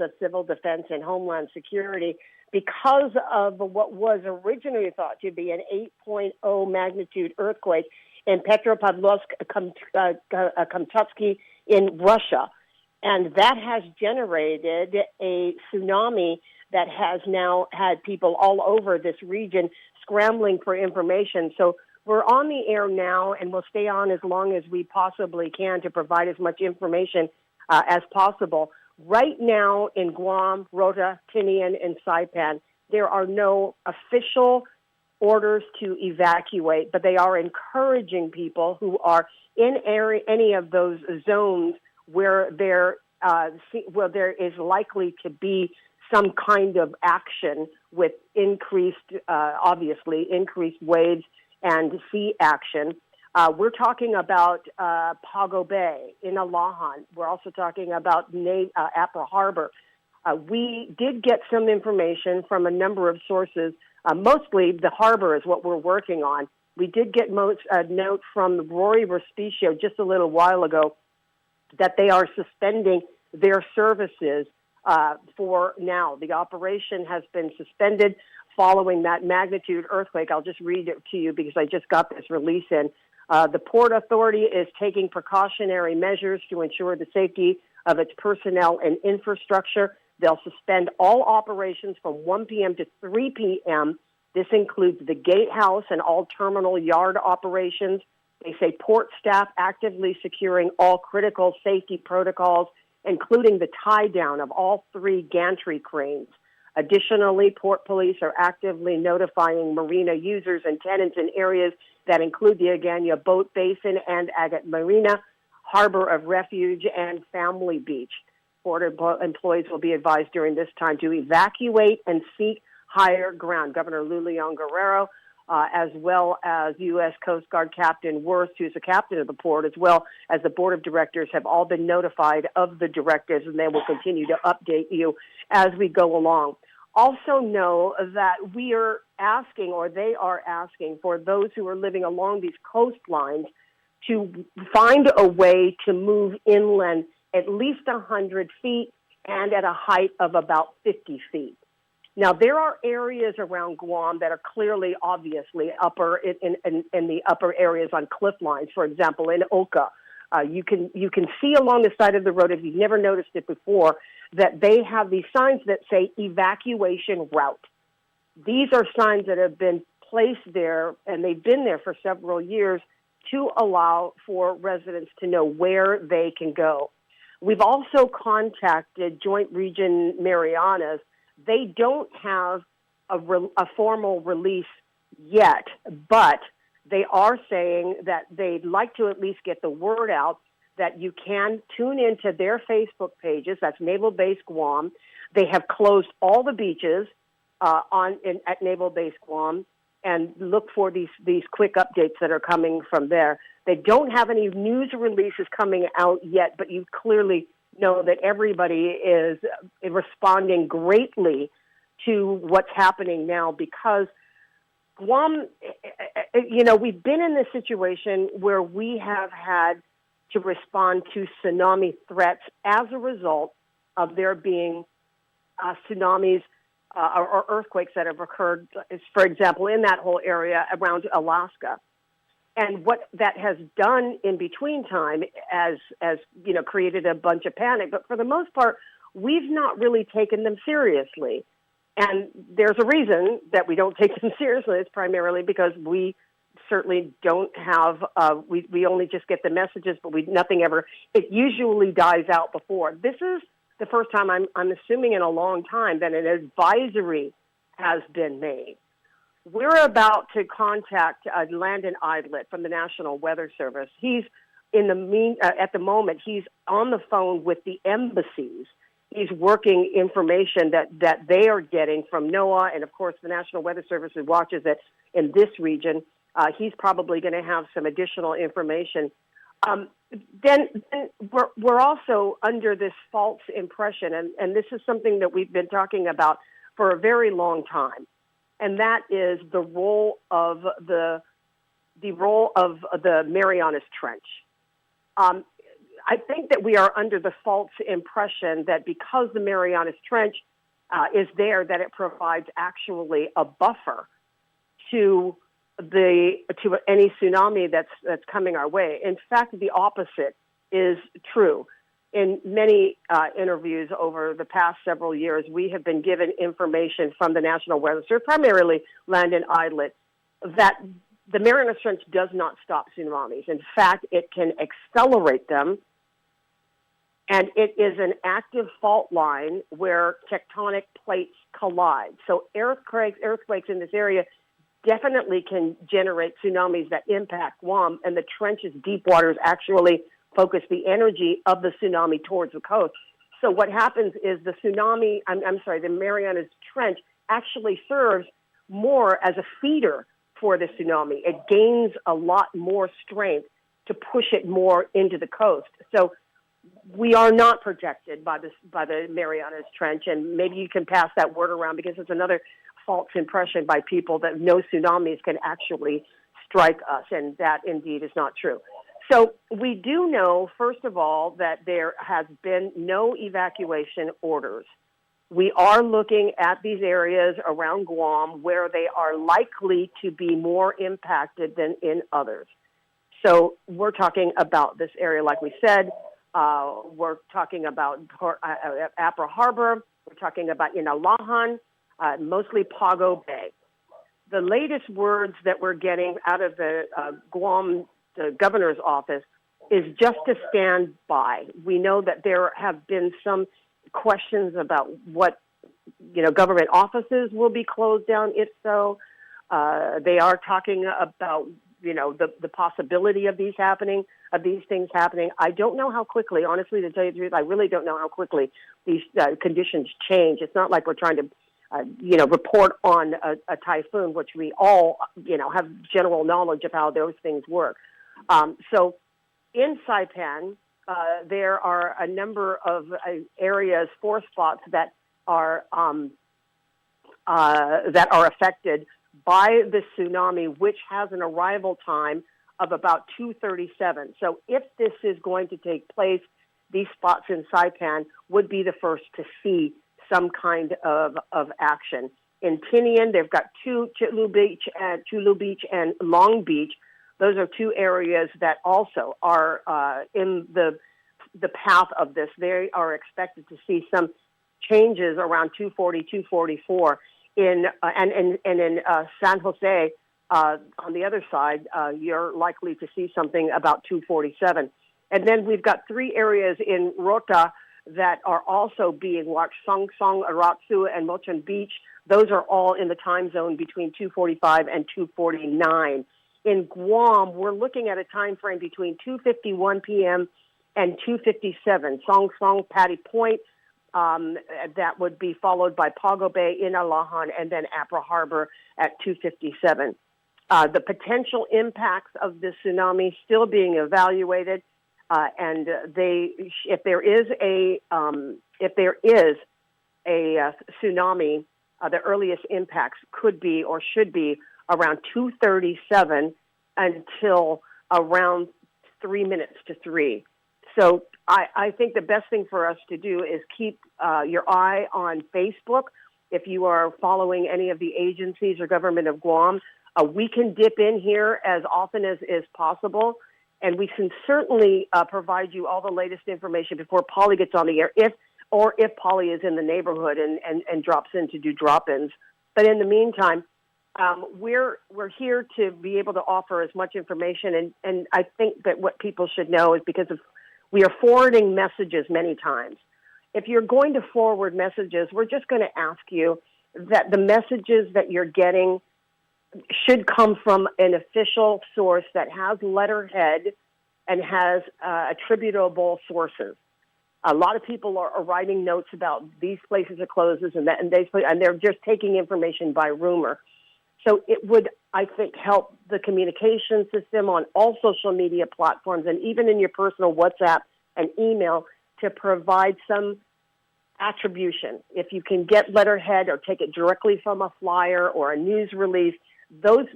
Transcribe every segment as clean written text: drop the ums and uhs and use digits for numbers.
of Civil Defense and Homeland Security because of what was originally thought to be an 8.0 magnitude earthquake in Petropavlovsk-Kamchatsky in Russia. And that has generated a tsunami that has now had people all over this region scrambling for information. So we're on the air now, and we'll stay on as long as we possibly can to provide as much information as possible. Right now in Guam, Rota, Tinian, and Saipan, there are no official orders to evacuate, but they are encouraging people who are in any of those zones where there is likely to be some kind of action with increased waves and sea action. We're talking about Pago Bay in Alahan. We're also talking about Apra Harbor. We did get some information from a number of sources. Mostly the harbor is what we're working on. We did get a note from Rory Respicio just a little while ago that they are suspending their services for now. The operation has been suspended following that magnitude earthquake. I'll just read it to you because I just got this release in. The Port Authority is taking precautionary measures to ensure the safety of its personnel and infrastructure. They'll suspend all operations from 1 p.m. to 3 p.m. This includes the gatehouse and all terminal yard operations. They say port staff actively securing all critical safety protocols, including the tie-down of all 3 gantry cranes. Additionally, port police are actively notifying marina users and tenants in areas that include the Agana Boat Basin and Agate Marina, Harbor of Refuge, and Family Beach. Port employees will be advised during this time to evacuate and seek higher ground. Governor Lulian Guerrero, as well as U.S. Coast Guard Captain Worth, who's the captain of the port, as well as the board of directors, have all been notified of the directives, and they will continue to update you as we go along. Also know that we are asking, or they are asking, for those who are living along these coastlines to find a way to move inland at least 100 feet and at a height of about 50 feet. Now, there are areas around Guam that are clearly, obviously, upper in the upper areas on cliff lines. For example, in Oka, you can see along the side of the road, if you've never noticed it before, that they have these signs that say evacuation route. These are signs that have been placed there, and they've been there for several years to allow for residents to know where they can go. We've also contacted Joint Region Marianas. They don't have a formal release yet, but they are saying that they'd like to at least get the word out that you can tune into their Facebook pages. That's Naval Base Guam. They have closed all the beaches at Naval Base Guam, and look for these quick updates that are coming from there. They don't have any news releases coming out yet, but you clearly know that everybody is responding greatly to what's happening now, because Guam, we've been in this situation where we have had to respond to tsunami threats as a result of there being tsunamis or earthquakes that have occurred, for example, in that whole area around Alaska. And what that has done in between time as created a bunch of panic. But for the most part, we've not really taken them seriously. And there's a reason that we don't take them seriously. It's primarily because we certainly don't have, we only just get the messages, but nothing ever, it usually dies out before. This is the first time I'm assuming in a long time that an advisory has been made. We're about to contact Landon Idlet from the National Weather Service. He's at the moment, he's on the phone with the embassies. He's working information that they are getting from NOAA, and of course the National Weather Service, who watches it in this region. He's probably going to have some additional information. Then we're also under this false impression, and this is something that we've been talking about for a very long time, and that is the role of the Marianas Trench. I think that we are under the false impression that because the Marianas Trench is there, that it provides actually a buffer to any tsunami that's coming our way. In fact, the opposite is true. In many interviews over the past several years, we have been given information from the National Weather Service, primarily Land and Islet, that the Marianas Trench does not stop tsunamis. In fact, it can accelerate them, and it is an active fault line where tectonic plates collide. So earthquakes in this area definitely can generate tsunamis that impact Guam, and the trench's deep waters actually focus the energy of the tsunami towards the coast. So what happens is the Marianas Trench actually serves more as a feeder for the tsunami. It gains a lot more strength to push it more into the coast. So we are not protected by the Marianas Trench, and maybe you can pass that word around, because it's another false impression by people that no tsunamis can actually strike us, and that indeed is not true. So we do know, first of all, that there has been no evacuation orders. We are looking at these areas around Guam where they are likely to be more impacted than in others. So we're talking about this area, like we said. We're talking about Apra Harbor. We're talking about Inalahan, mostly Pago Bay. The latest words that we're getting out of the Guam, the governor's office, is just to stand by. We know that there have been some questions about what, government offices will be closed down. If so, they are talking about, the possibility of these things happening. I don't know how quickly, honestly, to tell you the truth, I really don't know how quickly these conditions change. It's not like we're trying to report on a typhoon, which we all, have general knowledge of how those things work. So in Saipan, there are a number of areas, 4 spots that are affected by the tsunami, which has an arrival time of about 2:37. So if this is going to take place, these spots in Saipan would be the first to see some kind of action. In Tinian, they've got Chulu Beach and Long Beach. Those are 2 areas that also are in the path of this. They are expected to see some changes around 2:40, 2:44. In San Jose, on the other side, you're likely to see something about 2:47. And then we've got 3 areas in Rota that are also being watched: Song Song, Aratsu, and Mochon Beach. Those are all in the time zone between 2:45 and 2:49. In Guam, we're looking at a time frame between 2:51 p.m. and 2:57. Song Song, Patty Point, that would be followed by Pago Bay, Inalahan, and then Apra Harbor at 2:57. The potential impacts of this tsunami still being evaluated, and if there is a tsunami, the earliest impacts could be or should be around 2:37 until around 3 minutes to 3. So I think the best thing for us to do is keep your eye on Facebook. If you are following any of the agencies or government of Guam, we can dip in here as often as is possible, and we can certainly provide you all the latest information before Polly gets on the air, if Polly is in the neighborhood and drops in to do drop-ins. But in the meantime, we're here to be able to offer as much information, and I think that what people should know is because we are forwarding messages many times. If you're going to forward messages, we're just going to ask you that the messages that you're getting should come from an official source that has letterhead and has attributable sources. A lot of people are writing notes about these places are closed and they're just taking information by rumor. So it would, I think, help the communication system on all social media platforms and even in your personal WhatsApp and email to provide some attribution. If you can get letterhead or take it directly from a flyer or a news release, those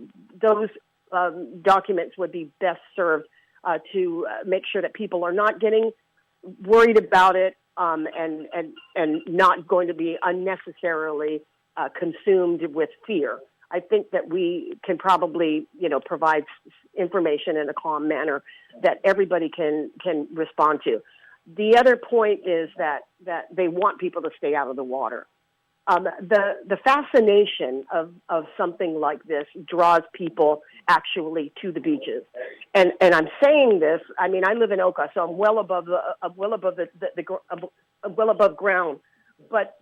documents would be best served to make sure that people are not getting worried about it and not going to be unnecessarily consumed with fear. I think that we can probably, provide information in a calm manner that everybody can respond to. The other point is that they want people to stay out of the water. The fascination of something like this draws people actually to the beaches, and I'm saying this. I mean, I live in Oka, so I'm well above ground. But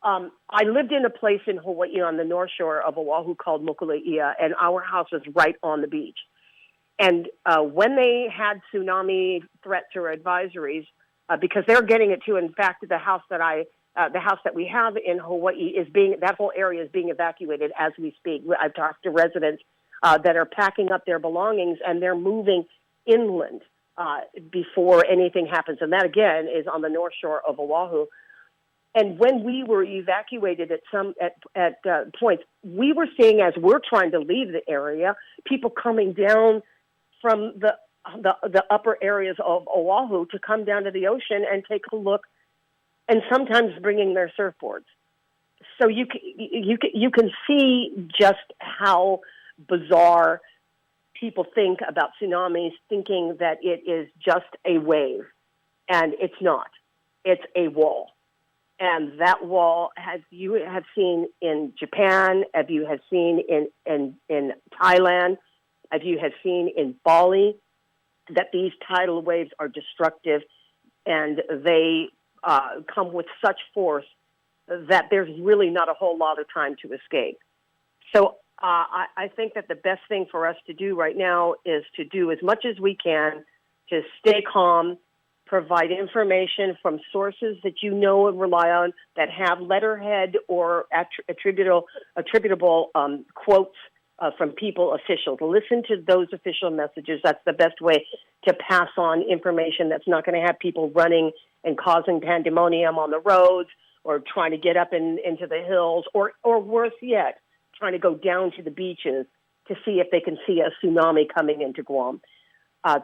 I lived in a place in Hawaii on the north shore of Oahu called Mokuleia, and our house was right on the beach. And when they had tsunami threats or advisories, because they're getting it too. In fact, the house that we have in Hawaii that whole area is being evacuated as we speak. I've talked to residents that are packing up their belongings and they're moving inland before anything happens. And that again is on the north shore of Oahu. And when we were evacuated at points, we were seeing, as we're trying to leave the area, people coming down from the upper areas of Oahu to come down to the ocean and take a look, and sometimes bringing their surfboards. So you can see just how bizarre people think about tsunamis, thinking that it is just a wave, and it's not. It's a wall. And that wall, as you have seen in Japan, as you have seen in Thailand, as you have seen in Bali, that these tidal waves are destructive, and they come with such force that there's really not a whole lot of time to escape. So I think that the best thing for us to do right now is to do as much as we can to stay calm, provide information from sources that you know and rely on that have letterhead or attributable quotes from people, officials. Listen to those official messages. That's the best way to pass on information that's not going to have people running and causing pandemonium on the roads or trying to get up into the hills or worse yet, trying to go down to the beaches to see if they can see a tsunami coming into Guam.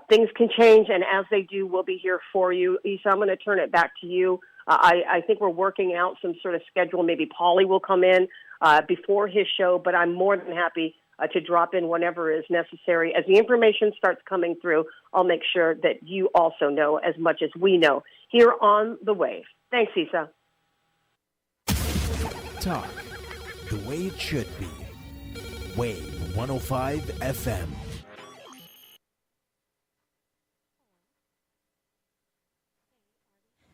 Things can change, and as they do, we'll be here for you. Isa, I'm going to turn it back to you. I think we're working out some sort of schedule. Maybe Paulie will come in before his show, but I'm more than happy to drop in whenever is necessary. As the information starts coming through, I'll make sure that you also know as much as we know here on The Wave. Thanks, Isa. Talk the way it should be. Wave 105 FM.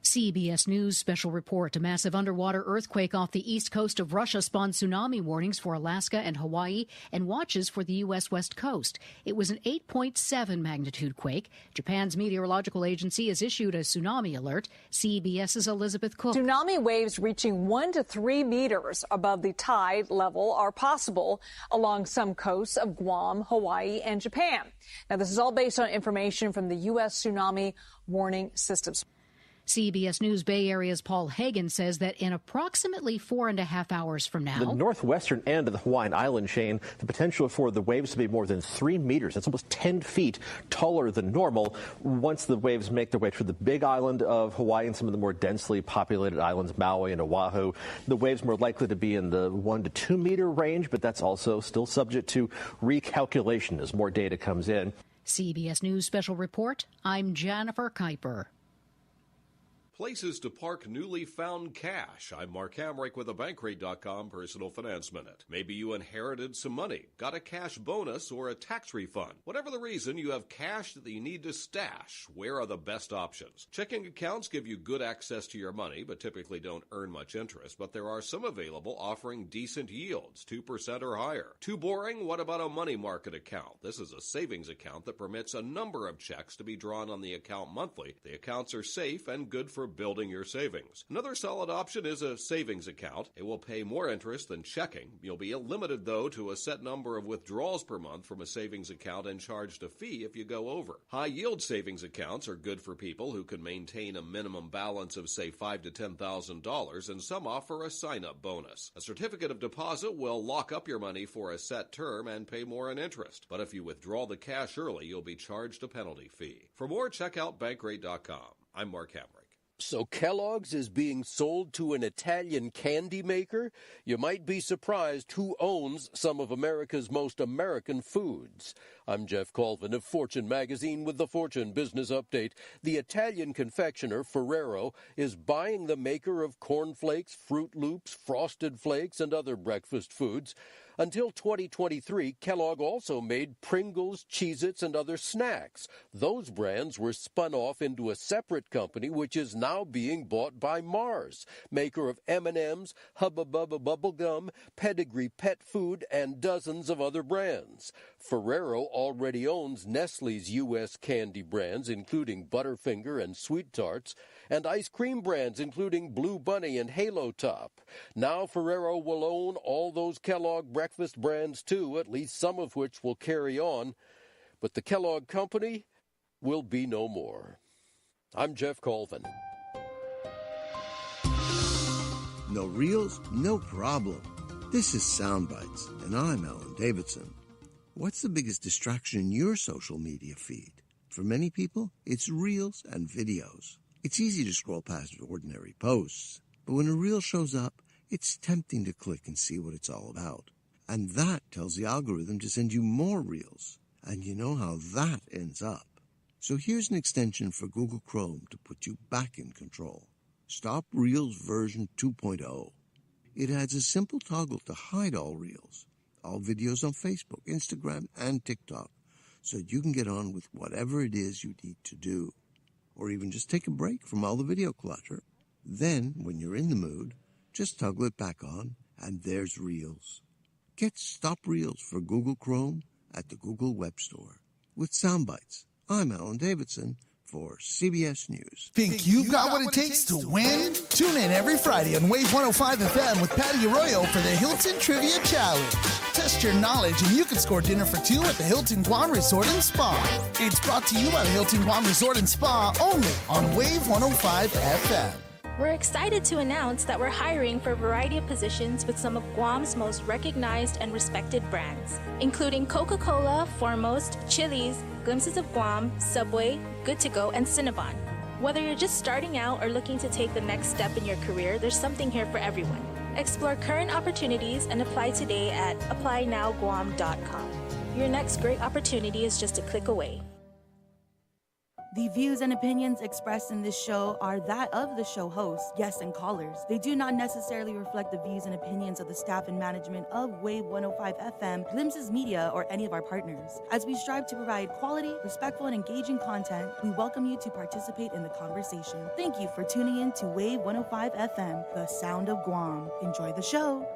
CBS News special report. A massive underwater earthquake off the east coast of Russia spawned tsunami warnings for Alaska and Hawaii and watches for the U.S. west coast. It was an 8.7 magnitude quake. Japan's meteorological agency has issued a tsunami alert. CBS's Elizabeth Cook. Tsunami waves reaching 1 to 3 meters above the tide level are possible along some coasts of Guam, Hawaii, and Japan. Now, this is all based on information from the U.S. Tsunami Warning Systems. CBS News Bay Area's Paul Hagan says that in approximately 4.5 hours from now, the northwestern end of the Hawaiian island chain, the potential for the waves to be more than 3 meters. That's almost 10 feet taller than normal. Once the waves make their way through the big island of Hawaii and some of the more densely populated islands, Maui and Oahu, the waves more likely to be in the 1 to 2 meter range, but that's also still subject to recalculation as more data comes in. CBS News Special Report, I'm Jennifer Kuiper. Places to park newly found cash. I'm Mark Hamrick with a Bankrate.com Personal Finance Minute. Maybe you inherited some money, got a cash bonus or a tax refund. Whatever the reason, you have cash that you need to stash. Where are the best options? Checking accounts give you good access to your money, but typically don't earn much interest. But there are some available offering decent yields, 2% or higher. Too boring? What about a money market account? This is a savings account that permits a number of checks to be drawn on the account monthly. The accounts are safe and good for for building your savings. Another solid option is a savings account. It will pay more interest than checking. You'll be limited, though, to a set number of withdrawals per month from a savings account and charged a fee if you go over. High-yield savings accounts are good for people who can maintain a minimum balance of, say, $5,000 to $10,000, and some offer a sign-up bonus. A certificate of deposit will lock up your money for a set term and pay more in interest. But if you withdraw the cash early, you'll be charged a penalty fee. For more, check out Bankrate.com. I'm Mark Hamrick. So Kellogg's is being sold to an Italian candy maker? You might be surprised who owns some of America's most American foods. I'm Jeff Colvin of Fortune magazine with the Fortune Business Update. The Italian confectioner Ferrero is buying the maker of cornflakes, Fruit Loops, Frosted Flakes, and other breakfast foods. Until 2023, Kellogg also made Pringles, Cheez-Its, and other snacks. Those brands were spun off into a separate company, which is now being bought by Mars, maker of M&M's, Hubba Bubba Bubblegum, Pedigree Pet Food, and dozens of other brands. Ferrero already owns Nestle's U.S. candy brands, including Butterfinger and Sweet Tarts, and ice cream brands, including Blue Bunny and Halo Top. Now Ferrero will own all those Kellogg breakfast brands, too, at least some of which will carry on. But the Kellogg Company will be no more. I'm Jeff Colvin. No reels? No problem. This is Soundbites, and I'm Alan Davidson. What's the biggest distraction in your social media feed? For many people, it's reels and videos. It's easy to scroll past ordinary posts, but when a reel shows up, it's tempting to click and see what it's all about. And that tells the algorithm to send you more reels. And you know how that ends up. So here's an extension for Google Chrome to put you back in control. Stop Reels version 2.0. It adds a simple toggle to hide all reels, all videos on Facebook, Instagram, and TikTok, so you can get on with whatever it is you need to do. Or even just take a break from all the video clutter. Then, when you're in the mood, just toggle it back on, and there's Reels. Get Stop Reels for Google Chrome at the Google Web Store. With Soundbites, I'm Alan Davidson for CBS News. Think you've got what it takes to win? Tune in every Friday on Wave 105 FM with Patti Arroyo for the Hilton Trivia Challenge. Test your knowledge and you can score dinner for two at the Hilton Guam Resort and Spa. It's brought to you by the Hilton Guam Resort and Spa only on Wave 105 FM. We're excited to announce that we're hiring for a variety of positions with some of Guam's most recognized and respected brands, including Coca-Cola, Foremost, Chili's, Glimpses of Guam, Subway, Good To Go, and Cinnabon. Whether you're just starting out or looking to take the next step in your career, there's something here for everyone. Explore current opportunities and apply today at applynowguam.com. Your next great opportunity is just a click away. The views and opinions expressed in this show are that of the show hosts, guests, and callers. They do not necessarily reflect the views and opinions of the staff and management of Wave 105 FM, Glimpses Media, or any of our partners. As we strive to provide quality, respectful, and engaging content, we welcome you to participate in the conversation. Thank you for tuning in to Wave 105 FM, the sound of Guam. Enjoy the show.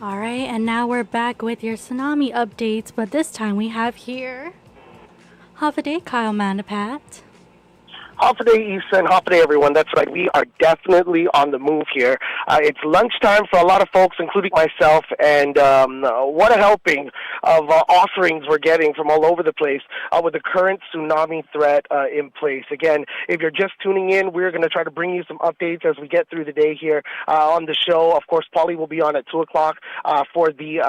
All right, and now we're back with your tsunami updates, but this time we have here Hafa Adai, Kyle Mandapat. Hafa Adai, Issa, and Hafa Adai, everyone. That's right. We are definitely on the move here. It's lunchtime for a lot of folks, including myself, and what a helping of offerings we're getting from all over the place with the current tsunami threat in place. Again, if you're just tuning in, we're going to try to bring you some updates as we get through the day here on the show. Of course, Paulie will be on at 2 o'clock for the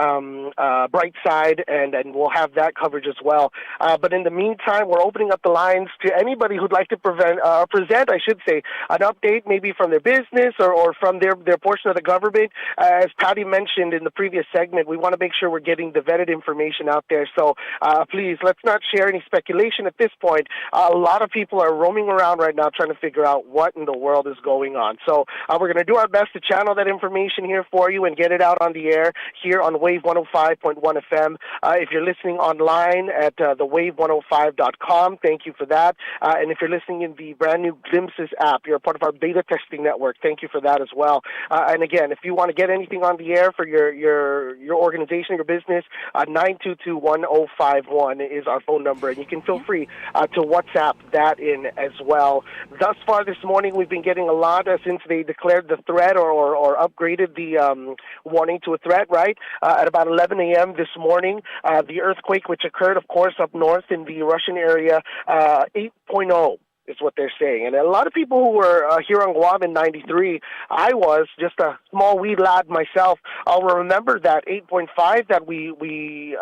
bright side, and we'll have that coverage as well. But in the meantime, we're opening up the lines to anybody who'd like to present, I should say, an update maybe from their business or from their portion of the government. As Patti mentioned in the previous segment, we want to make sure we're getting the vetted information out there. So please, let's not share any speculation at this point. A lot of people are roaming around right now trying to figure out what in the world is going on. So we're going to do our best to channel that information here for you and get it out on the air here on Wave 105.1 FM. If you're listening online at thewave105.com, thank you for that. And if you're listening in the brand new Glimpses app. You're a part of our beta testing network. Thank you for that as well. And again, if you want to get anything on the air for your organization, your business, 922-1051 is our phone number, and you can feel free to WhatsApp that in as well. Thus far this morning, we've been getting a lot since they declared the threat or upgraded the warning to a threat, right? At about 11 a.m. this morning, the earthquake, which occurred, of course, up north in the Russian area, 8.0. is what they're saying. And a lot of people who were here on Guam in 93, I was just a small wee lad myself. I'll remember that 8.5 that we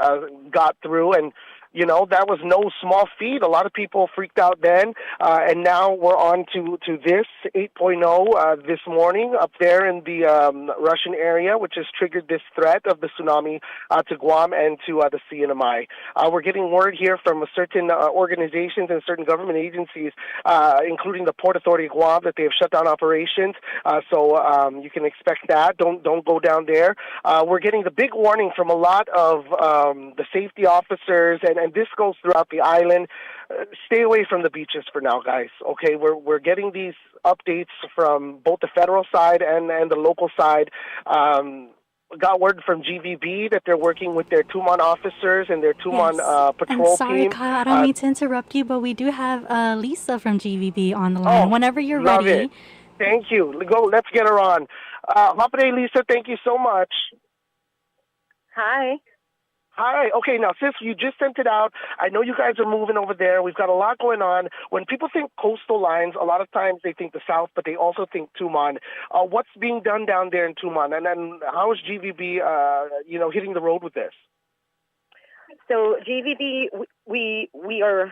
got through, and you know, that was no small feat. A lot of people freaked out then, and now we're on to this 8.0 this morning up there in the Russian area, which has triggered this threat of the tsunami to Guam and to the CNMI. We're getting word here from certain organizations and certain government agencies, including the Port Authority of Guam, that they have shut down operations. So you can expect that. Don't go down there. We're getting the big warning from a lot of the safety officers, and this goes throughout the island. Stay away from the beaches for now, guys. Okay, we're getting these updates from both the federal side and the local side. Got word from GVB that they're working with their Tumon officers and their Tumon patrol and sorry, team. Kyle, I don't mean to interrupt you, but we do have Lisa from GVB on the line. Whenever you're ready. It. Thank you. Let's get her on. Hafa Adai, Lisa, thank you so much. Hi. Hi. Okay, now, sis, you just sent it out. I know you guys are moving over there. We've got a lot going on. When people think coastal lines, a lot of times they think the South, but they also think Tumon. What's being done down there in Tumon? And then how is GVB, hitting the road with this? So GVB, we're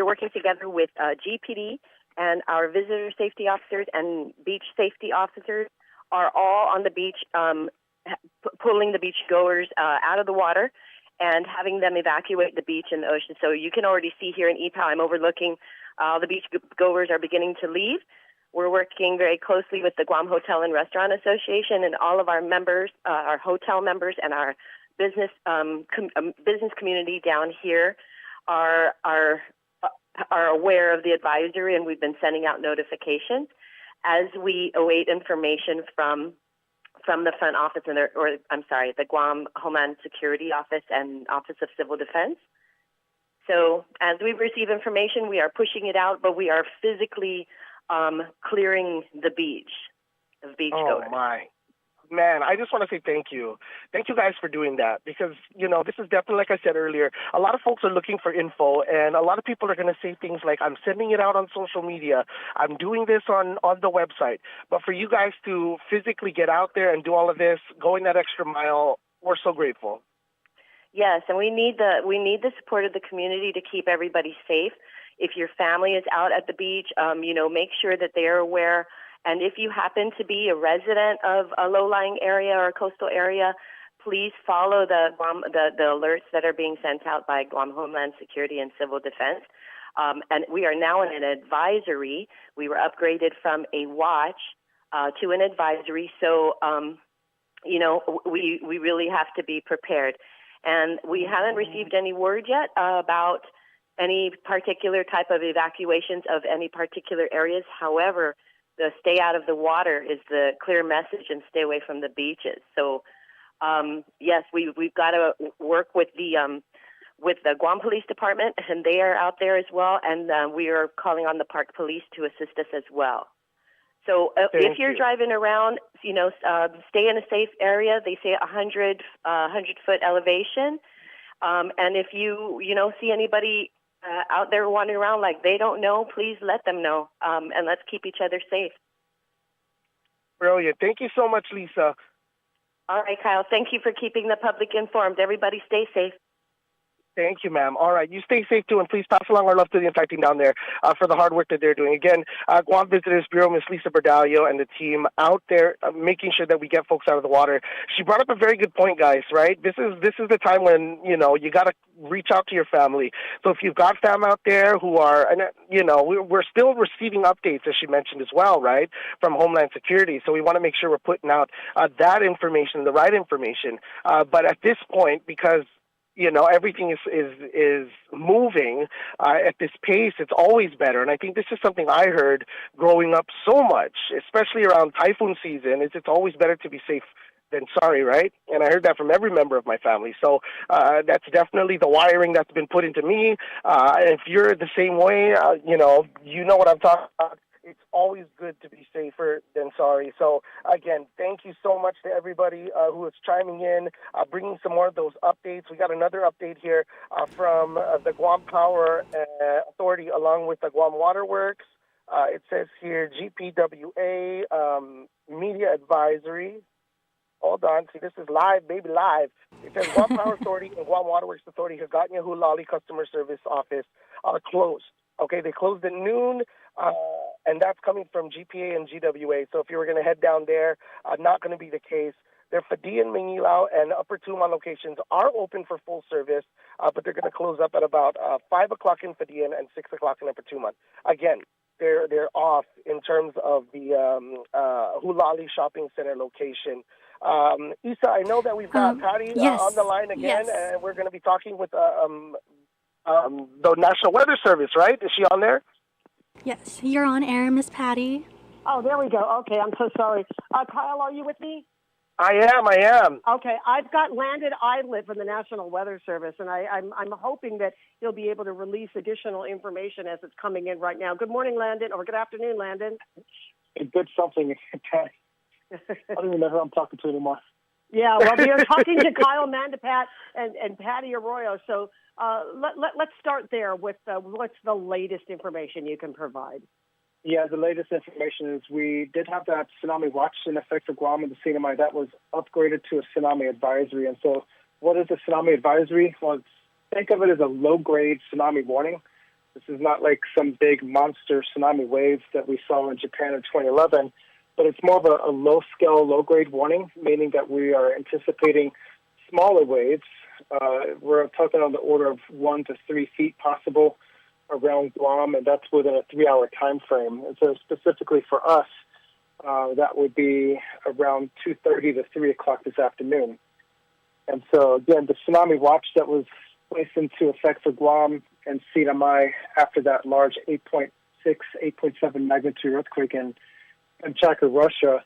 working together with GPD, and our visitor safety officers and beach safety officers are all on the beach, pulling the beach goers out of the water and having them evacuate the beach and the ocean. So you can already see here in EPAL, I'm overlooking the beach goers are beginning to leave. We're working very closely with the Guam Hotel and Restaurant Association, and all of our members, our hotel members and our business community down here are aware of the advisory, and we've been sending out notifications as we await information from the front office the Guam Homeland Security Office and Office of Civil Defense. So as we receive information, we are pushing it out, but we are physically clearing the beach of beachgoers. Oh, my. Man, I just want to say thank you. Thank you guys for doing that because, this is definitely, like I said earlier, a lot of folks are looking for info, and a lot of people are going to say things like, I'm sending it out on social media, I'm doing this on the website. But for you guys to physically get out there and do all of this, going that extra mile, we're so grateful. Yes, and we need the support of the community to keep everybody safe. If your family is out at the beach, make sure that they are aware. And if you happen to be a resident of a low-lying area or a coastal area, please follow the alerts that are being sent out by Guam Homeland Security and Civil Defense. And we are now in an advisory. We were upgraded from a watch to an advisory. So, we really have to be prepared. And we haven't received any word yet about any particular type of evacuations of any particular areas. However, the stay out of the water is the clear message, and stay away from the beaches. So, yes, we've got to work with the Guam Police Department, and they are out there as well. And we are calling on the Park Police to assist us as well. So, if you're driving around, stay in a safe area. They say 100-foot elevation. And if you see anybody out there wandering around like they don't know, please let them know, and let's keep each other safe. Brilliant. Thank you so much, Lisa. All right, Kyle. Thank you for keeping the public informed. Everybody stay safe. Thank you, ma'am. All right. You stay safe, too, and please pass along our love to the entire team down there for the hard work that they're doing. Again, Guam Visitors Bureau, Miss Lisa Berdalio and the team out there making sure that we get folks out of the water. She brought up a very good point, guys, right? This is the time when, you got to reach out to your family. So if you've got fam out there who are, and we're still receiving updates, as she mentioned as well, right, from Homeland Security. So we want to make sure we're putting out that information, the right information. But at this point, because everything is moving at this pace. It's always better. And I think this is something I heard growing up so much, especially around typhoon season, is it's always better to be safe than sorry, right? And I heard that from every member of my family. So that's definitely the wiring that's been put into me. If you're the same way, you know what I'm talking about. It's always good to be safer than sorry. So, again, thank you so much to everybody who is chiming in, bringing some more of those updates. We got another update here from the Guam Power Authority along with the Guam Waterworks. It says here, GPWA Media Advisory. Hold on. See, this is live, baby, live. It says Guam Power Authority and Guam Waterworks Authority Hagåtña Hulali Customer Service Office are closed. Okay, they closed at noon, and that's coming from GPA and GWA. So if you were going to head down there, not going to be the case. Their Fadian, Manilao, and Upper Tuman locations are open for full service, but they're going to close up at about 5 o'clock in Fadian and 6 o'clock in Upper Tuman. Again, they're off in terms of the Hulali Shopping Center location. Isa, I know that we've got Patti on the line again, and we're going to be talking with the National Weather Service, right? Is she on there? Yes, you're on air, Miss Patti. Oh, there we go. Okay, I'm so sorry. Kyle, are you with me? I am. Okay, I've got Landon Idlet from the National Weather Service, and I'm hoping that he'll be able to release additional information as it's coming in right now. Good morning, Landon, or good afternoon, Landon. Good something, Patty. I don't even know who I'm talking to anymore. Yeah, well, we are talking to Kyle Mandapat and Patti Arroyo. So let's start there with what's the latest information you can provide. Yeah, the latest information is we did have that tsunami watch in effect for Guam and the Tsunami. That was upgraded to a tsunami advisory. And so what is a tsunami advisory? Well, think of it as a low-grade tsunami warning. This is not like some big monster tsunami waves that we saw in Japan in 2011. But it's more of a low-scale, low-grade warning, meaning that we are anticipating smaller waves. We're talking on the order of 1 to 3 feet possible around Guam, and that's within a 3-hour time frame. And so specifically for us, that would be around 2:30 to 3 o'clock this afternoon. And so, again, the tsunami watch that was placed into effect for Guam and Tsunami after that large 8.6, 8.7 magnitude earthquake in Chaka, Russia,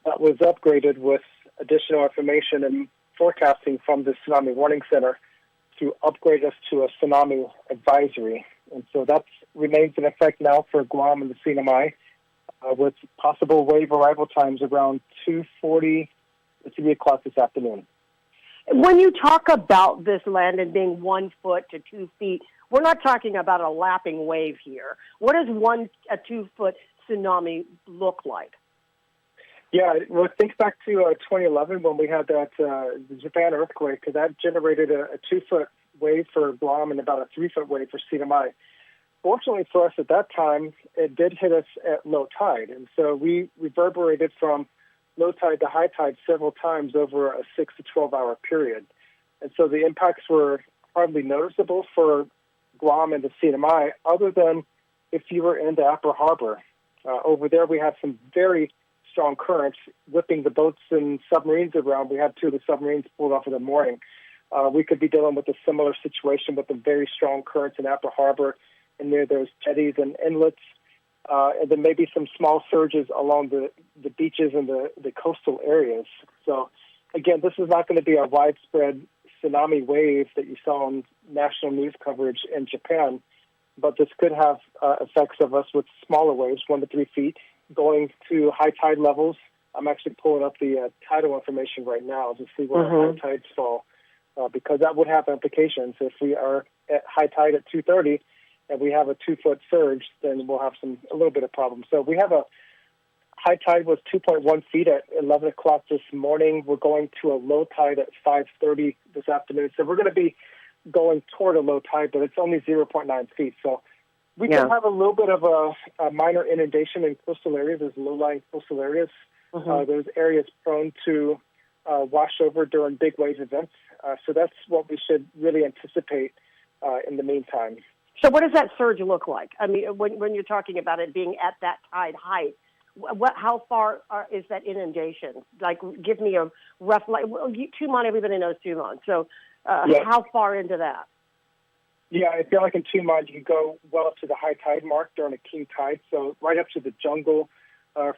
that was upgraded with additional information and forecasting from the Tsunami Warning Center to upgrade us to a tsunami advisory. And so that remains in effect now for Guam and the Tsunami, with possible wave arrival times around 2:40 to 3 o'clock this afternoon. When you talk about this Landon being 1 foot to 2 feet, we're not talking about a lapping wave here. What does a 2 foot tsunami look like? Yeah, well, think back to 2011 when we had that the Japan earthquake. That generated a 2 foot wave for Guam and about a 3 foot wave for Tsunami. Fortunately for us at that time, it did hit us at low tide, and so we reverberated from low tide to high tide several times over a 6 to 12 hour period. And so the impacts were hardly noticeable for Guam and the Tsunami, other than if you were in the Upper Harbor. Over there, we had some very strong currents whipping the boats and submarines around. We had 2 of the submarines pulled off in the morning. We could be dealing with a similar situation with the very strong currents in Upper Harbor and near those jetties and inlets, and then maybe some small surges along the beaches and the coastal areas. So, again, this is not going to be a widespread tsunami wave that you saw on national news coverage in Japan, but this could have effects of us with smaller waves, 1 to 3 feet, going to high tide levels. I'm actually pulling up the tidal information right now to see where high tides fall, because that would have implications. If we are at high tide at 2:30 and we have a 2 foot surge, then we'll have a little bit of problems. So we have a high tide was 2.1 feet at 11 o'clock this morning. We're going to a low tide at 5:30 this afternoon. So we're going to be going toward a low tide, but it's only 0.9 feet. So we can have a little bit of a minor inundation in coastal areas, those low-lying coastal areas. Those areas prone to wash over during big wave events. So that's what we should really anticipate in the meantime. So what does that surge look like? I mean, when you're talking about it being at that tide height, how far is that inundation? Like, give me a rough, Tumon, everybody knows Tumon. So how far into that? Yeah, I feel like in Tumon, you can go well up to the high tide mark during a king tide. So right up to the jungle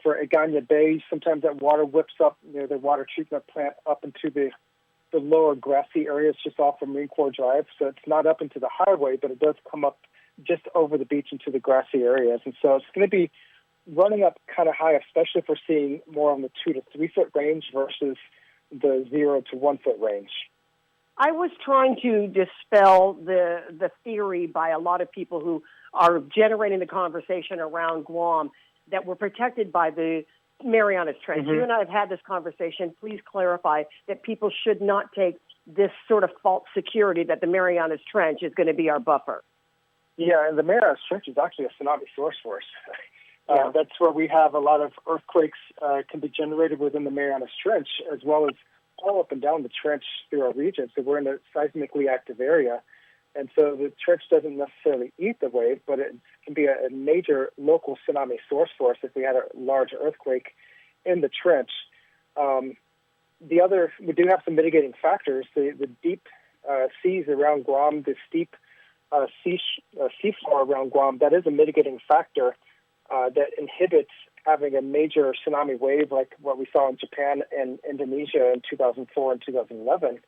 for Aganya Bay. Sometimes that water whips up near the water treatment plant up into the lower grassy areas just off of Marine Corps Drive. So it's not up into the highway, but it does come up just over the beach into the grassy areas. And so it's going to be running up kind of high, especially if we're seeing more on the 2 to 3 foot range versus the 0 to 1 foot range. I was trying to dispel the theory by a lot of people who are generating the conversation around Guam that we're protected by the Marianas Trench. Mm-hmm. You and I have had this conversation. Please clarify that people should not take this sort of false security that the Marianas Trench is going to be our buffer. Yeah, and the Marianas Trench is actually a tsunami source for us. That's where we have a lot of earthquakes can be generated within the Marianas Trench, as well as all up and down the trench through our region. So we're in a seismically active area. And so the trench doesn't necessarily eat the wave, but it can be a major local tsunami source for us if we had a large earthquake in the trench. We do have some mitigating factors. The deep seas around Guam, the steep seafloor around Guam, that is a mitigating factor that inhibits having a major tsunami wave like what we saw in Japan and Indonesia in 2004 and 2011.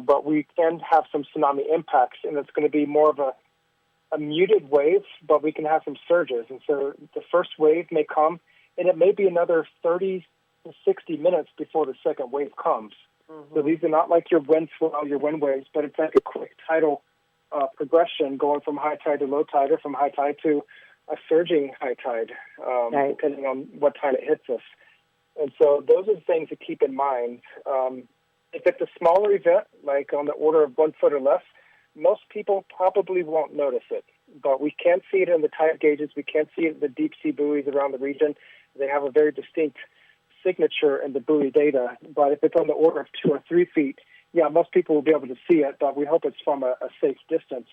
But we can have some tsunami impacts, and it's going to be more of a muted wave, but we can have some surges. And so the first wave may come, and it may be another 30 to 60 minutes before the second wave comes. Mm-hmm. So these are not like your wind swell, your wind waves, but it's like a quick tidal progression going from high tide to low tide or from high tide to a surging high tide, depending on what time it hits us. And so those are the things to keep in mind. If it's a smaller event, like on the order of 1 foot or less, most people probably won't notice it. But we can see it in the tide gauges. We can see it in the deep sea buoys around the region. They have a very distinct signature in the buoy data. But if it's on the order of 2 or 3 feet, most people will be able to see it, but we hope it's from a safe distance,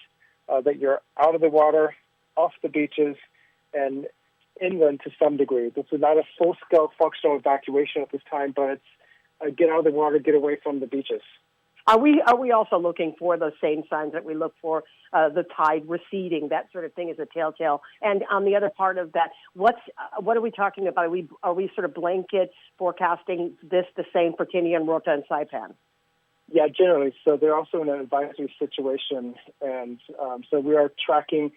that you're out of the water, off the beaches, and inland to some degree. This is not a full-scale functional evacuation at this time, but it's get out of the water, get away from the beaches. Are we also looking for those same signs that we look for, the tide receding, that sort of thing as a telltale? And on the other part of that, what are we talking about? Are we sort of blanket forecasting this the same for Tinian, Rota, and Saipan? Yeah, generally. So they're also in an advisory situation, and so we are tracking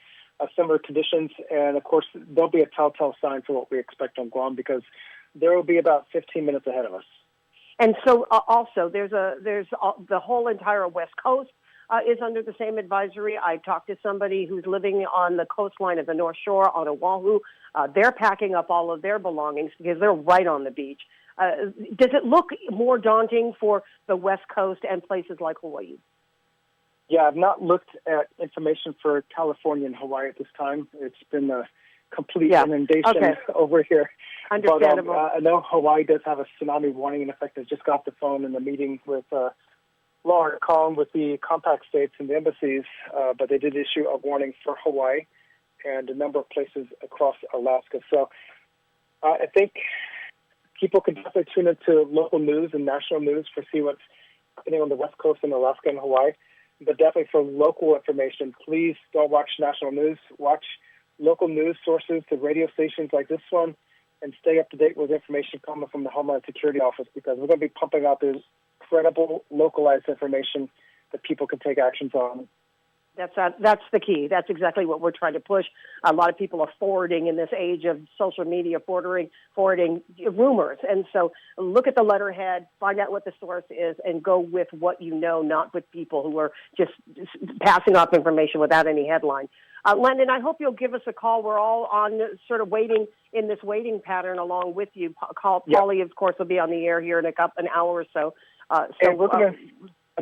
similar conditions. And of course, there'll be a telltale sign for what we expect on Guam because there will be about 15 minutes ahead of us. And so also there's the whole entire West Coast is under the same advisory. I talked to somebody who's living on the coastline of the North Shore on Oahu. They're packing up all of their belongings because they're right on the beach. Does it look more daunting for the West Coast and places like Hawaii? Yeah, I've not looked at information for California and Hawaii at this time. It's been a complete inundation over here. Understandable. But I know Hawaii does have a tsunami warning in effect. I just got the phone in the meeting with Laura Kong with the compact states and the embassies, but they did issue a warning for Hawaii and a number of places across Alaska. So I think people can definitely tune into local news and national news for see what's happening on the West Coast in Alaska and Hawaii. But definitely for local information, please don't watch national news. Watch local news sources, the radio stations like this one, and stay up to date with information coming from the Homeland Security Office because we're going to be pumping out this credible, localized information that people can take actions on. That's the key. That's exactly what we're trying to push. A lot of people are forwarding in this age of social media, forwarding rumors. And so look at the letterhead, find out what the source is, and go with what you know, not with people who are just passing off information without any headline. Landon, I hope you'll give us a call. We're all on sort of waiting in this waiting pattern along with you. Paulie, of course, will be on the air here in an hour or so. I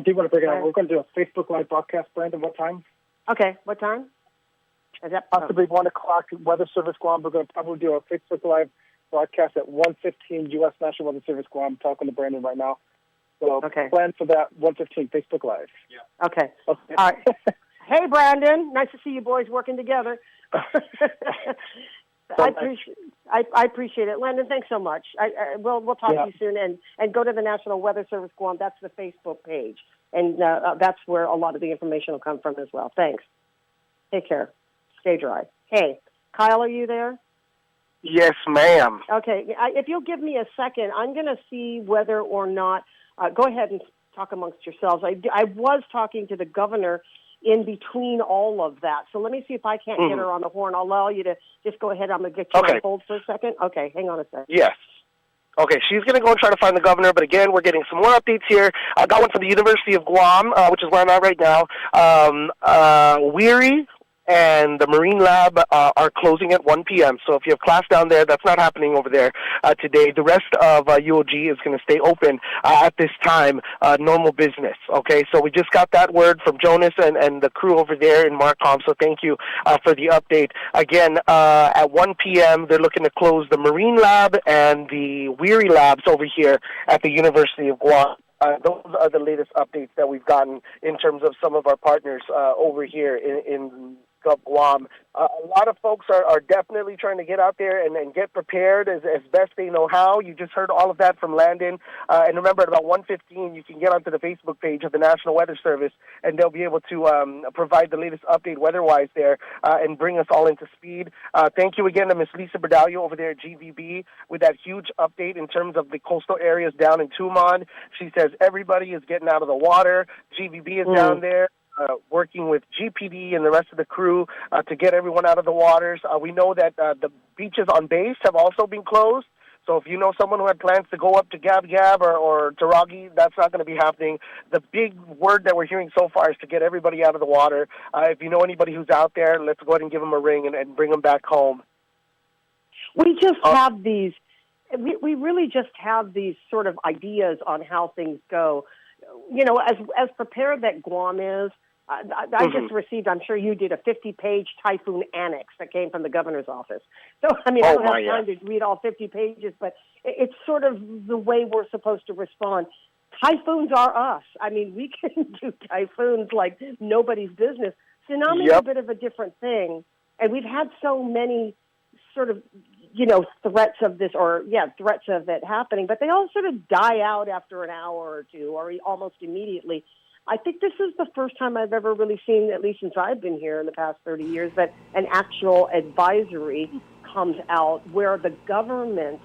do want to bring it up. We're going to do a Facebook Live broadcast, Brandon. What time? Okay. What time? Is that possibly 1 o'clock? Weather Service Guam. We're going to probably do a Facebook Live broadcast at 1:15 U.S. National Weather Service Guam. I'm talking to Brandon right now. So plan for that 1:15 Facebook Live. Yeah. Okay. All right. Hey, Brandon. Nice to see you boys working together. I appreciate it. Landon, thanks so much. We'll talk to you soon. And go to the National Weather Service Guam. That's the Facebook page. And that's where a lot of the information will come from as well. Thanks. Take care. Stay dry. Hey, Kyle, are you there? Yes, ma'am. Okay. If you'll give me a second, I'm going to see whether or not go ahead and talk amongst yourselves. I was talking to the governor in between all of that. So let me see if I can't get her on the horn. I'll allow you to just go ahead. I'm going to get you on hold for a second. Okay, hang on a second. Yes. Okay, she's going to go and try to find the governor, but again, we're getting some more updates here. I got one from the University of Guam, which is where I'm at right now. Weary and the Marine Lab are closing at 1 p.m. So if you have class down there, that's not happening over there today. The rest of UOG is going to stay open at this time, normal business. Okay, so we just got that word from Jonas and the crew over there in Marcom, so thank you for the update. Again, at 1 p.m., they're looking to close the Marine Lab and the Weary Labs over here at the University of Guam. Those are the latest updates that we've gotten in terms of some of our partners over here in Guam. A lot of folks are definitely trying to get out there and get prepared as best they know how. You just heard all of that from Landon. And remember, at about 1:15, you can get onto the Facebook page of the National Weather Service, and they'll be able to provide the latest update weather-wise there and bring us all into speed. Thank you again to Miss Lisa Berdalio over there at GVB with that huge update in terms of the coastal areas down in Tumon. She says everybody is getting out of the water. GVB is down there. Working with GPD and the rest of the crew to get everyone out of the waters. We know that the beaches on base have also been closed. So if you know someone who had plans to go up to Gab Gab or Taragi, that's not going to be happening. The big word that we're hearing so far is to get everybody out of the water. If you know anybody who's out there, let's go ahead and give them a ring and bring them back home. We just have these, we really just have these sort of ideas on how things go. You know, as prepared that Guam is, I just received, I'm sure you did, a 50-page typhoon annex that came from the governor's office. So, I mean, I don't have time to read all 50 pages, but it's sort of the way we're supposed to respond. Typhoons are us. I mean, we can do typhoons like nobody's business. Tsunami is a bit of a different thing, and we've had so many sort of, you know, threats of it happening, but they all sort of die out after an hour or two or almost immediately. I think this is the first time I've ever really seen, at least since I've been here in the past 30 years, that an actual advisory comes out where the governments,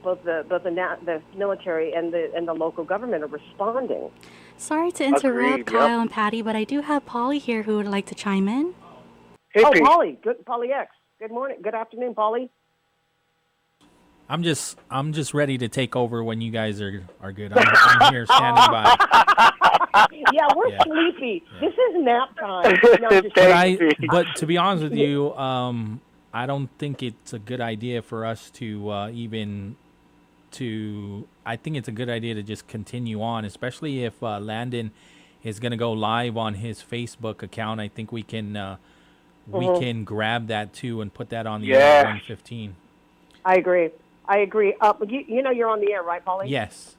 both the military and the local government, are responding. Sorry to interrupt, Kyle and Patty, but I do have Polly here who would like to chime in. Hey, Polly. Good, Polly X. Good morning. Good afternoon, Polly. I'm just ready to take over when you guys are good. I'm here standing by. Yeah, we're sleepy. Yeah. This is nap time. But to be honest with you, I don't think it's a good idea for us to I think it's a good idea to just continue on, especially if Landon is going to go live on his Facebook account. I think we can grab that too and put that on the 115. I agree. You know you're on the air, right, Polly? Yes.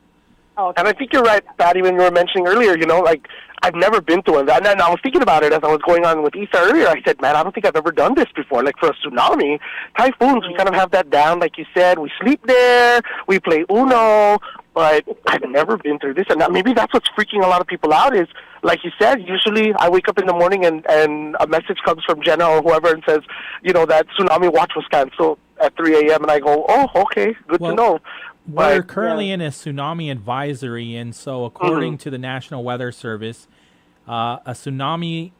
Oh, okay. And I think you're right, Patty, when you were mentioning earlier, you know, like, I've never been to one. And I was thinking about it as I was going on with Isa earlier. I said, man, I don't think I've ever done this before. Like, for a tsunami, typhoons, we kind of have that down, like you said. We sleep there, we play Uno, but I've never been through this. And maybe that's what's freaking a lot of people out is, like you said, usually I wake up in the morning and a message comes from Jenna or whoever and says, you know, that tsunami watch was canceled at 3 a.m. And I go, oh, okay, good to know. We're currently in a tsunami advisory, and so according to the National Weather Service, a tsunami,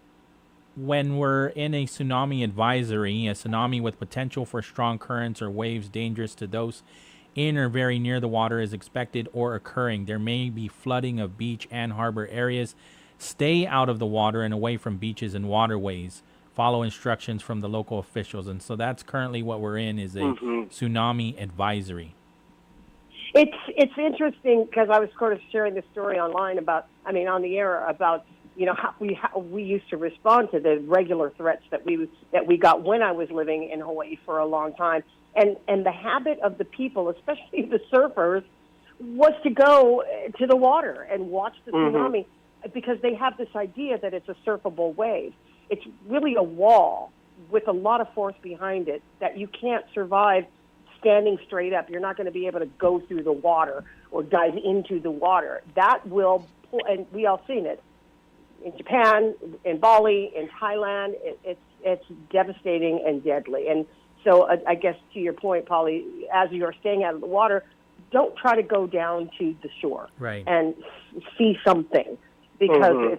when we're in a tsunami advisory, a tsunami with potential for strong currents or waves dangerous to those in or very near the water is expected or occurring. There may be flooding of beach and harbor areas. Stay out of the water and away from beaches and waterways. Follow instructions from the local officials. And so that's currently what we're in, is a tsunami advisory. It's interesting because I was sort of sharing this story on the air about, you know, how we used to respond to the regular threats that we got when I was living in Hawaii for a long time. And the habit of the people, especially the surfers, was to go to the water and watch the tsunami because they have this idea that it's a surfable wave. It's really a wall. with a lot of force behind it that you can't survive standing straight up. You're not going to be able to go through the water or dive into the water. That will pull, and we all seen it in Japan, in Bali, in Thailand. It's devastating and deadly. And so I guess to your point, Polly, as you're staying out of the water, don't try to go down to the shore and see something, because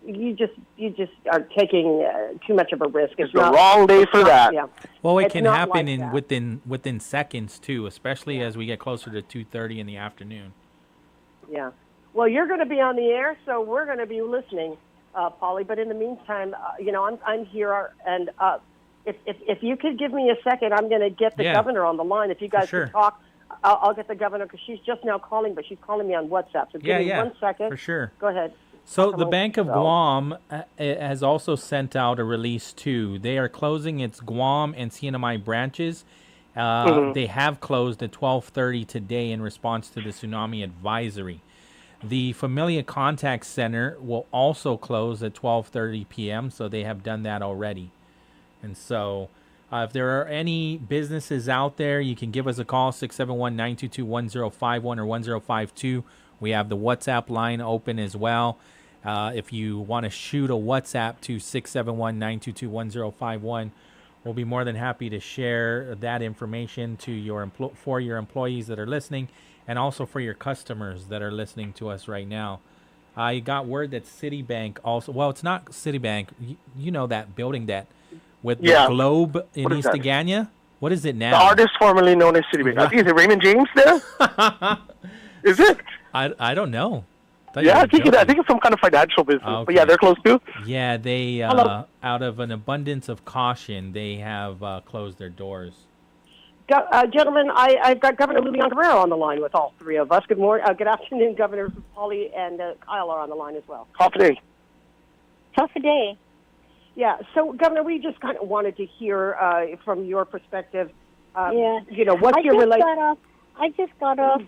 you just are taking too much of a risk. It's the wrong day for that. Yeah. Well, it It's can not happen like in that. within seconds too, especially as we get closer to 2:30 in the afternoon. Yeah. Well, you're going to be on the air, so we're going to be listening, Polly. But in the meantime, I'm here, and if you could give me a second, I'm going to get the governor on the line. If you guys sure. could talk, I'll get the governor, because she's just now calling, but she's calling me on WhatsApp. So give me 1 second. For sure. Go ahead. So the Bank of Guam has also sent out a release too. They are closing its Guam and CNMI branches. They have closed at 12:30 today in response to the tsunami advisory. The Familia Contact Center will also close at 12:30 p.m., so they have done that already. And so if there are any businesses out there, you can give us a call, 671-922-1051 or 1052. We have the WhatsApp line open as well. If you want to shoot a WhatsApp to 671-922-1051, we'll be more than happy to share that information to for your employees that are listening, and also for your customers that are listening to us right now. I got word that Citibank also, well, it's not Citibank. You know that building that with the globe in East Agana? What is it now? The artist formerly known as Citibank. I think, is it Raymond James there? Is it? I don't know. I think it's some kind of financial business. Okay. But yeah, they're close too. Yeah, they out of an abundance of caution, they have closed their doors. Gentlemen, I've got Governor Lulian Guerrero on the line with all three of us. Good morning, good afternoon, Governor Polly and Kyle are on the line as well. Hafa Adai. Hafa Adai. Yeah. So, Governor, we just kind of wanted to hear from your perspective. You know, what's your relation? I just got off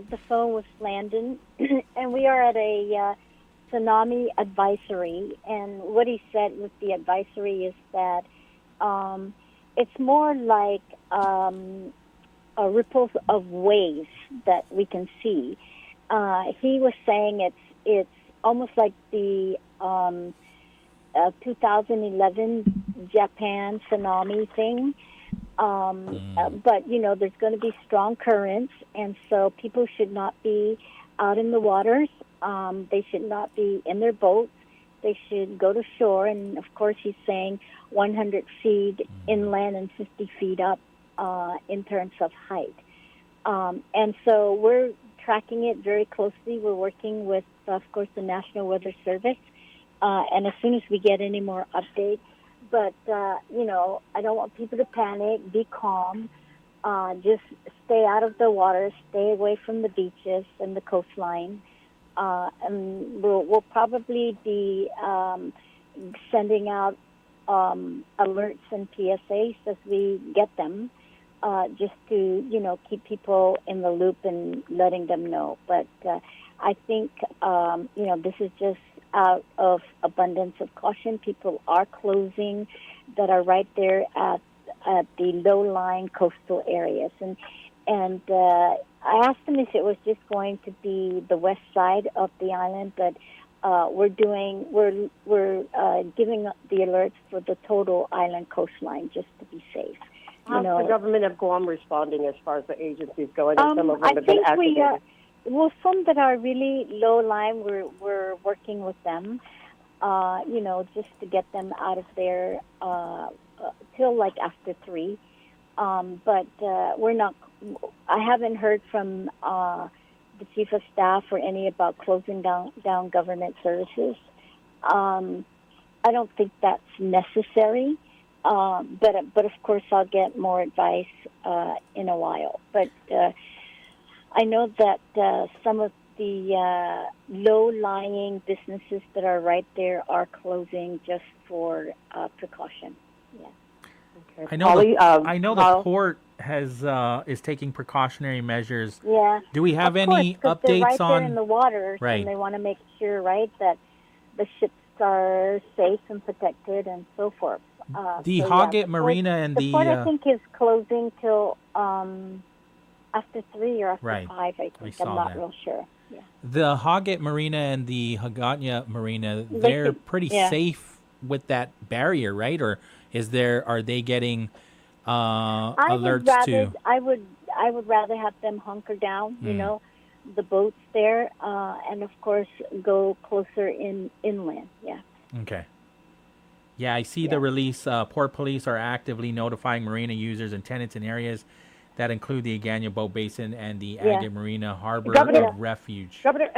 the phone with Landon, and we are at a tsunami advisory. And what he said with the advisory is that it's more like ripples of waves that we can see. He was saying it's almost like the 2011 Japan tsunami thing. But, you know, there's going to be strong currents, and so people should not be out in the waters. They should not be in their boats. They should go to shore, and, of course, he's saying 100 feet inland and 50 feet up in terms of height. And so we're tracking it very closely. We're working with, of course, the National Weather Service, and as soon as we get any more updates. But, you know, I don't want people to panic. Be calm. Just stay out of the water. Stay away from the beaches and the coastline. And we'll probably be sending out alerts and PSAs as we get them, just to, you know, keep people in the loop and letting them know. But I think, you know, this is just out of abundance of caution. People are closing that are right there at the low-lying coastal areas. And I asked them if it was just going to be the west side of the island, but we're giving the alerts for the total island coastline just to be safe. How's the government of Guam responding as far as the agencies go? I know some of them have been activated. Well, some that are really low-lying, we're working with them, you know, just to get them out of there till like after 3. But we're not. I haven't heard from the chief of staff or any about closing down government services. I don't think that's necessary. But of course I'll get more advice in a while. But I know that some of the low-lying businesses that are right there are closing just for precaution. Yeah. Okay. I know. Polly, the port is taking precautionary measures. Yeah. Do we have of any course, updates they're right on? there in the waters, right. And they want to make sure, right, that the ships are safe and protected and so forth. The so, Hoggett the Marina and the port, I think, is closing till after 3 or after Right. 5, I think. I'm saw not that. real sure. Yeah. The Hoggett Marina and the Hagåtña Marina, They they're could- pretty yeah. safe with that barrier, right? Or are they getting I alerts would rather, to? I would rather have them hunker down, you Mm. know, the boats there, and of course go closer inland. Yeah. Okay. Yeah, I see the release. Port police are actively notifying marina users and tenants in areas that include the Agana Boat Basin and the Agate Marina Harbor Governor- of Refuge. Governor,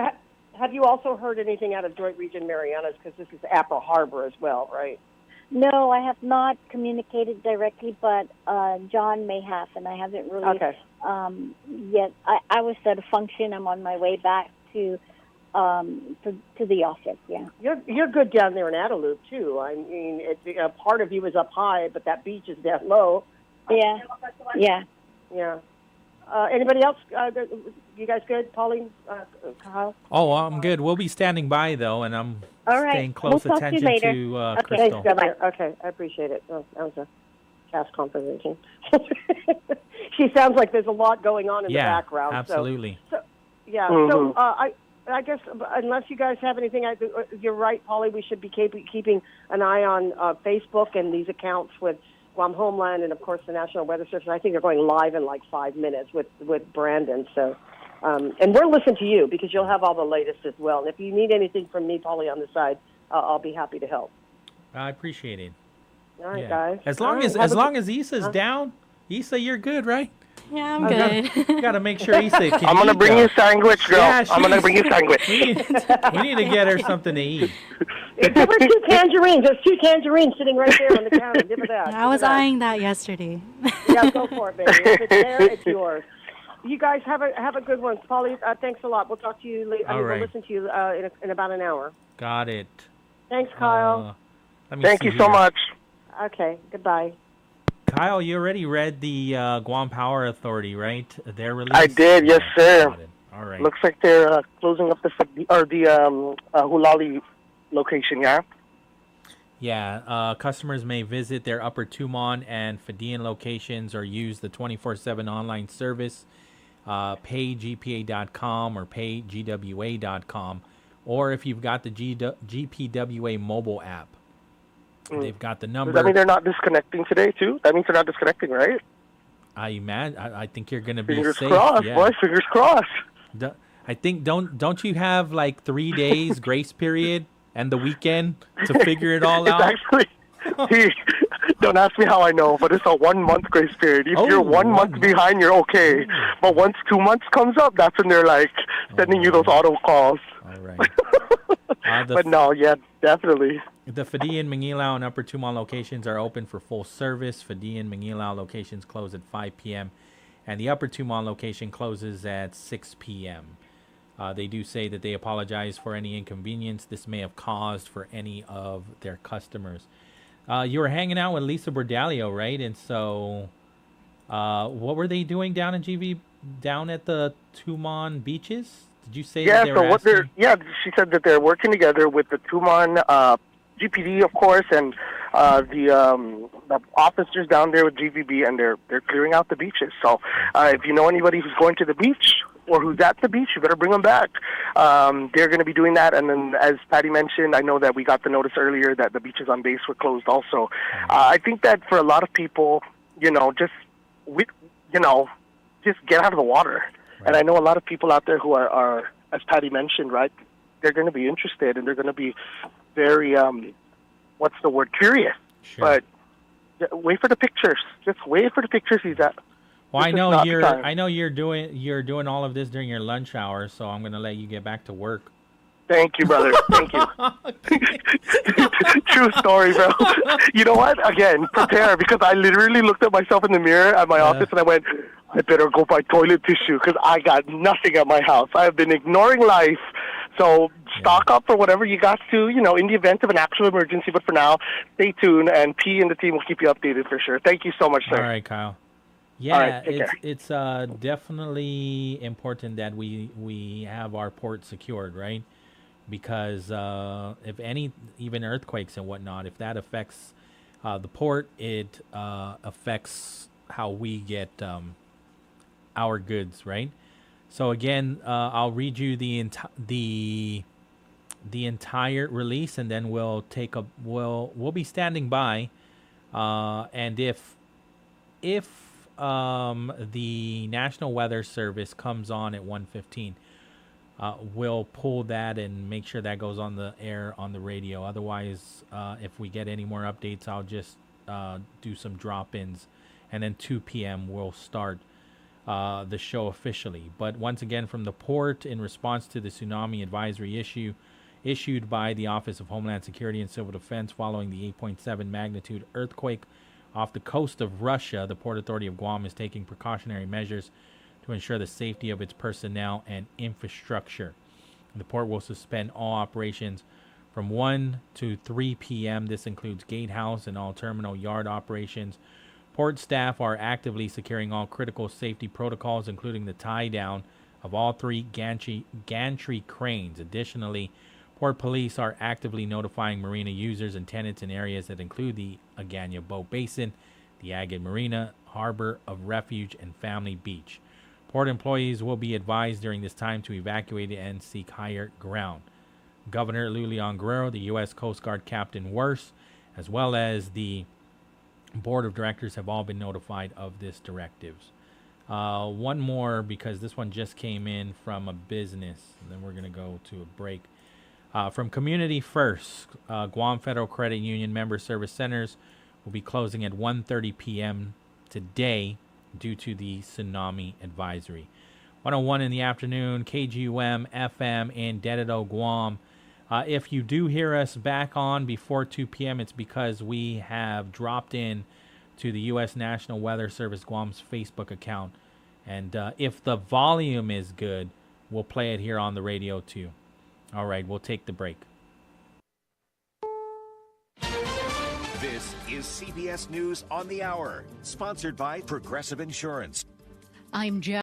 have you also heard anything out of Joint Region Marianas? Because this is Apple Harbor as well, right? No, I have not communicated directly, but John may have, and I haven't really yet. I was at a function. I'm on my way back to the office. Yeah. You're good down there in Adelup too. I mean, part of you is up high, but that beach is down low. Yeah. Yeah. Yeah. Anybody else? You guys good? Pauline, Kyle? Oh, I'm good. We'll be standing by though, and I'm All right. staying close We'll talk to you attention later. to Okay. Crystal. Thanks, Governor. Okay, I appreciate it. Oh, that was a fast conversation. She sounds like there's a lot going on in the background. Absolutely. So yeah. Mhm. So I guess unless you guys have anything, you're right, Polly. We should be keeping an eye on Facebook and these accounts with Guam Homeland and, of course, the National Weather Service. I think they're going live in like 5 minutes with Brandon. So, and we'll listen to you because you'll have all the latest as well. And if you need anything from me, Polly, on the side, I'll be happy to help. I appreciate it. All right, Yeah. guys. As long All right, as have a long good- as Issa's down, Issa, you're good, right? Yeah, I'm good. Got to make sure Issa can I'm gonna eat, bring though. you sandwich, girl. Yeah, I'm gonna bring you sandwich. We need to get her something to eat. Give her 2 tangerines. There's 2 tangerines sitting right there on the counter. Give her that. I was eyeing that yesterday. Yeah, go for it, baby. If it's there, it's yours. You guys have a good one. Polly, thanks a lot. We'll talk to you later. All right. We'll listen to you in about an hour. Got it. Thanks, Kyle. Let me Thank see you so here. much. Okay, goodbye. Kyle, you already read the Guam Power Authority, right? Their release? I did, yes, sir. All right. Looks like they're closing up the Hulali location, yeah? Yeah, customers may visit their Upper Tumon and Fadian locations or use the 24/7 online service, paygpa.com or paygwa.com, or if you've got the GPWA mobile app. They've got the number. Does that mean they're not disconnecting today, too? That means they're not disconnecting, right? I think you're going to be Fingers safe. crossed, yeah. boy. Fingers crossed. I think don't you have like 3 days grace period and the weekend to figure it all out? Actually, don't ask me how I know, but it's a 1 month grace period. If you're 1 month behind, you're okay. But once 2 months comes up, that's when they're like sending you those auto calls. All right. But no, yeah, definitely. The Fadian, Mangilao, and Upper Tumon locations are open for full service. Fadian, Mangilao locations close at 5 p.m. and the Upper Tumon location closes at 6 p.m. They do say that they apologize for any inconvenience this may have caused for any of their customers. You were hanging out with Lisa Bordalio, right? And so what were they doing down in GV, down at the Tumon beaches? Did you say that they were asking? She said that they're working together with the Tumon GPD, of course, and the officers down there with GVB, and they're clearing out the beaches. So if you know anybody who's going to the beach or who's at the beach, you better bring them back. They're going to be doing that. And then, as Patty mentioned, I know that we got the notice earlier that the beaches on base were closed also. I think that for a lot of people, just get out of the water. Right. And I know a lot of people out there who are, as Patty mentioned, right, they're going to be interested and they're going to be very, curious. Sure. But wait for the pictures. Just wait for the pictures he's at. Well, I know you're doing all of this during your lunch hour, so I'm going to let you get back to work. Thank you, brother. Thank you. True story, bro. You know what? Again, prepare, because I literally looked at myself in the mirror at my office and I went, I better go buy toilet tissue because I got nothing at my house. I have been ignoring life. So stock up for whatever you got to, in the event of an actual emergency. But for now, stay tuned, and P and the team will keep you updated for sure. Thank you so much, sir. All right, Kyle. Yeah, right, take care. It's definitely important that we have our port secured, right? Because if even earthquakes and whatnot, if that affects the port, it affects how we get our goods, right? So again, I'll read you the entire release, and then we'll be standing by, and if the National Weather Service comes on at 1:15, we'll pull that and make sure that goes on the air on the radio. Otherwise, if we get any more updates, I'll just do some drop-ins, and then 2 p.m. we'll start the show officially. But once again, from the port, in response to the tsunami advisory issued by the Office of Homeland Security and Civil Defense following the 8.7 magnitude earthquake off the coast of Russia, the Port Authority of Guam is taking precautionary measures to ensure the safety of its personnel and infrastructure. The port will suspend all operations from 1 to 3 p.m. This includes gatehouse and all terminal yard operations. Port staff are actively securing all critical safety protocols, including the tie-down of all 3 gantry cranes. Additionally, Port police are actively notifying marina users and tenants in areas that include the Agana Boat Basin, the Agate Marina, Harbor of Refuge, and Family Beach. Port employees will be advised during this time to evacuate and seek higher ground. Governor Lulian Guerrero, the U.S. Coast Guard Captain Worse, as well as the Board of Directors have all been notified of this directives. One more, because this one just came in from a business, and then we're going to go to a break. From Community First, Guam Federal Credit Union member service centers will be closing at 1:30 p.m. today due to the tsunami advisory. 1:01 in the afternoon, KGUM FM in Dededo, Guam. If you do hear us back on before 2 p.m., it's because we have dropped in to the U.S. National Weather Service Guam's Facebook account. And if the volume is good, we'll play it here on the radio too. All right, we'll take the break. This is CBS News on the Hour, sponsored by Progressive Insurance. I'm Jeff.